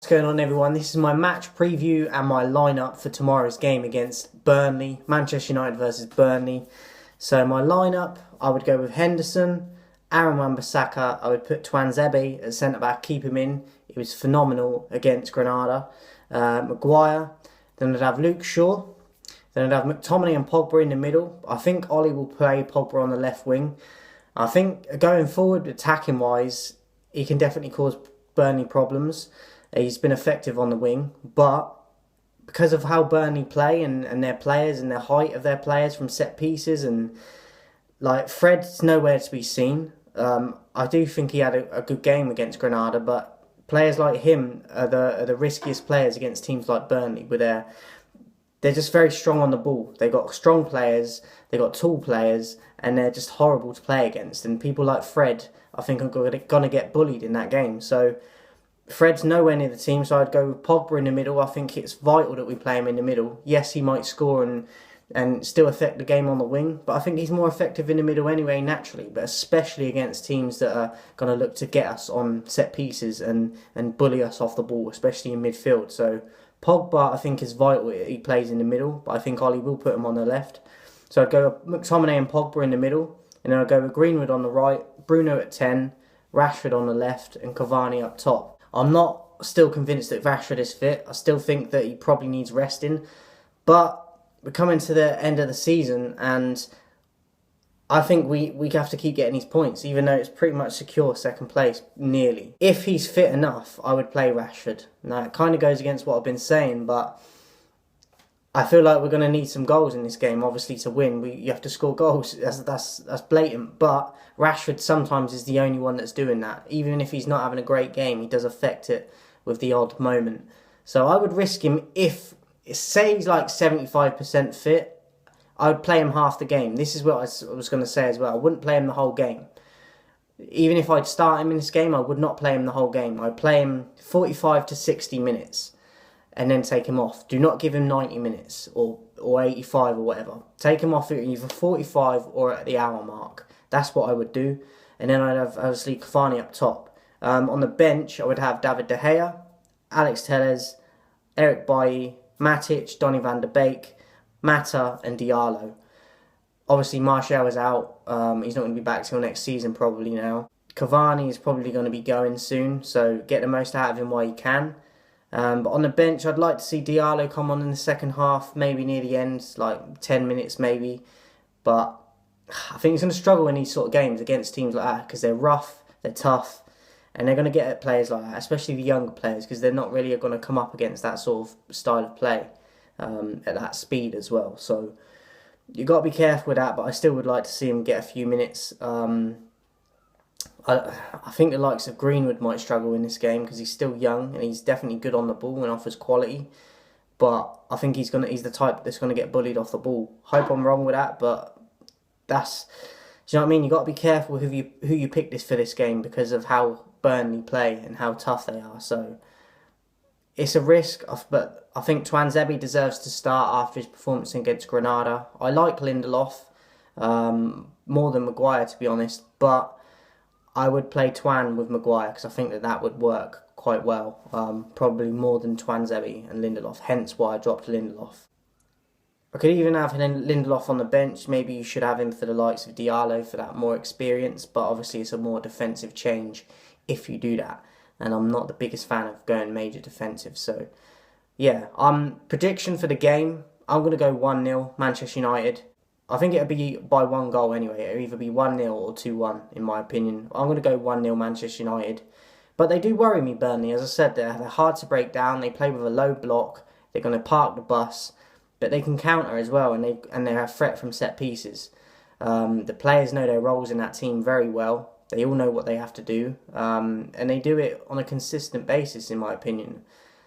What's going on, everyone? This is my match preview and my lineup for tomorrow's game against Burnley, Manchester United versus Burnley. So my lineup, I would go with Henderson, Aaron Wan-Bissaka. I would put Tuanzebe at centre back, keep him in. He was phenomenal against Granada. Maguire. Then I'd have Luke Shaw. Then I'd have McTominay and Pogba in the middle. I think Ollie will play Pogba on the left wing. I think going forward, attacking wise, he can definitely cause Burnley problems. He's been effective on the wing, but because of how Burnley play and their players and the height of their players from set pieces, and like Fred's nowhere to be seen. I do think he had a good game against Granada, but players like him are the riskiest players against teams like Burnley, where they're just very strong on the ball. They got strong players, they got tall players, and they're just horrible to play against. And people like Fred, I think, are going to get bullied in that game. So Fred's nowhere near the team, so I'd go with Pogba in the middle. I think it's vital that we play him in the middle. Yes, he might score and still affect the game on the wing, but I think he's more effective in the middle anyway, naturally, but especially against teams that are going to look to get us on set pieces and bully us off the ball, especially in midfield. So Pogba, I think, is vital. He plays in the middle, but I think Ollie will put him on the left. So I'd go with McTominay and Pogba in the middle, and then I'd go with Greenwood on the right, Bruno at 10, Rashford on the left, and Cavani up top. I'm not still convinced that Rashford is fit. I still think that he probably needs resting. But we're coming to the end of the season, and I think we have to keep getting these points, even though it's pretty much secure second place, nearly. If he's fit enough, I would play Rashford. Now, it kind of goes against what I've been saying, but I feel like we're going to need some goals in this game. Obviously, to win, you have to score goals. That's blatant. But Rashford sometimes is the only one that's doing that. Even if he's not having a great game, he does affect it with the odd moment. So I would risk him if, say he's like 75% fit, I would play him half the game. This is what I was going to say as well. I wouldn't play him the whole game. Even if I'd start him in this game, I would not play him the whole game. I'd play him 45 to 60 minutes. And then take him off. Do not give him 90 minutes or 85 or whatever. Take him off at either 45 or at the hour mark. That's what I would do. And then I'd have, obviously, Cavani up top. On the bench, I would have David De Gea, Alex Telles, Eric Bailly, Matic, Donny van de Beek, Mata and Diallo. Obviously, Martial is out. He's not going to be back till next season probably now. Cavani is probably going to be going soon, so get the most out of him while you can. But on the bench, I'd like to see Diallo come on in the second half, maybe near the end, like 10 minutes maybe. But I think he's going to struggle in these sort of games against teams like that because they're rough, they're tough, and they're going to get at players like that, especially the younger players, because they're not really going to come up against that sort of style of play at that speed as well. So you've got to be careful with that, but I still would like to see him get a few minutes. I think the likes of Greenwood might struggle in this game because he's still young and he's definitely good on the ball and offers quality. But I think he's the type that's going to get bullied off the ball. Hope I'm wrong with that, but do you know what I mean? You've got to be careful who you pick for this game because of how Burnley play and how tough they are. So it's a risk, but I think Tuanzebe deserves to start after his performance against Granada. I like Lindelof more than Maguire, to be honest, but I would play Twan with Maguire because I think that would work quite well. Probably more than Tuanzebe and Lindelof, hence why I dropped Lindelof. I could even have Lindelof on the bench. Maybe you should have him for the likes of Diallo for that more experience, but obviously it's a more defensive change if you do that. And I'm not the biggest fan of going major defensive. So, yeah, prediction for the game, I'm going to go 1-0 Manchester United. I think it'll be by one goal anyway. It'll either be 1-0 or 2-1 in my opinion. I'm going to go 1-0 Manchester United. But they do worry me, Burnley. As I said, they're hard to break down. They play with a low block. They're going to park the bus. But they can counter as well, and they're a threat from set pieces. The players know their roles in that team very well. They all know what they have to do. And they do it on a consistent basis, in my opinion.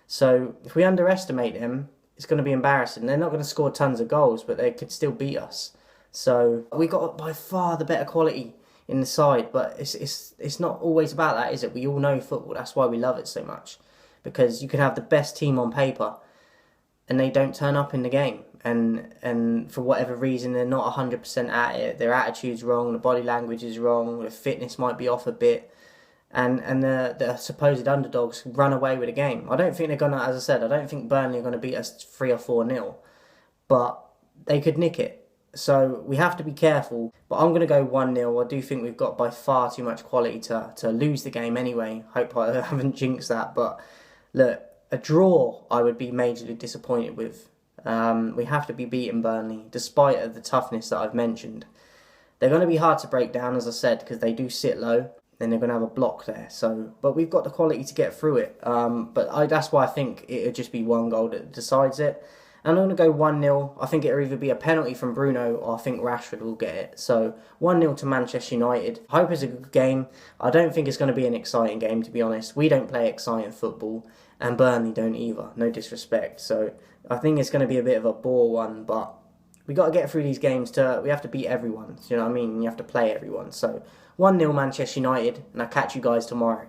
So if we underestimate them, it's going to be embarrassing. They're not going to score tons of goals, but they could still beat us. So we got by far the better quality in the side, but it's not always about that, is it? We all know football. That's why we love it so much, because you can have the best team on paper, and they don't turn up in the game, and for whatever reason they're not 100% at it. Their attitude's wrong, the body language is wrong, the fitness might be off a bit, and the supposed underdogs run away with the game. I don't think they're gonna, as I said, I don't think Burnley are gonna beat us 3 or 4-0, but they could nick it. So we have to be careful. But I'm gonna go 1-0. I do think we've got by far too much quality to lose the game anyway. Hope I haven't jinxed that, but look, a draw I would be majorly disappointed with. We have to be beating Burnley, despite the toughness that I've mentioned. They're going to be hard to break down, as I said, because they do sit low. Then they're going to have a block there. So, but we've got the quality to get through it. That's why I think it'll just be one goal that decides it. And I'm going to go 1-0. I think it'll either be a penalty from Bruno or I think Rashford will get it. So 1-0 to Manchester United. I hope it's a good game. I don't think it's going to be an exciting game, to be honest. We don't play exciting football and Burnley don't either. No disrespect. So I think it's going to be a bit of a bore one, but we got to get through these games we have to beat everyone. You know what I mean? You have to play everyone. So 1-0 Manchester United, and I'll catch you guys tomorrow.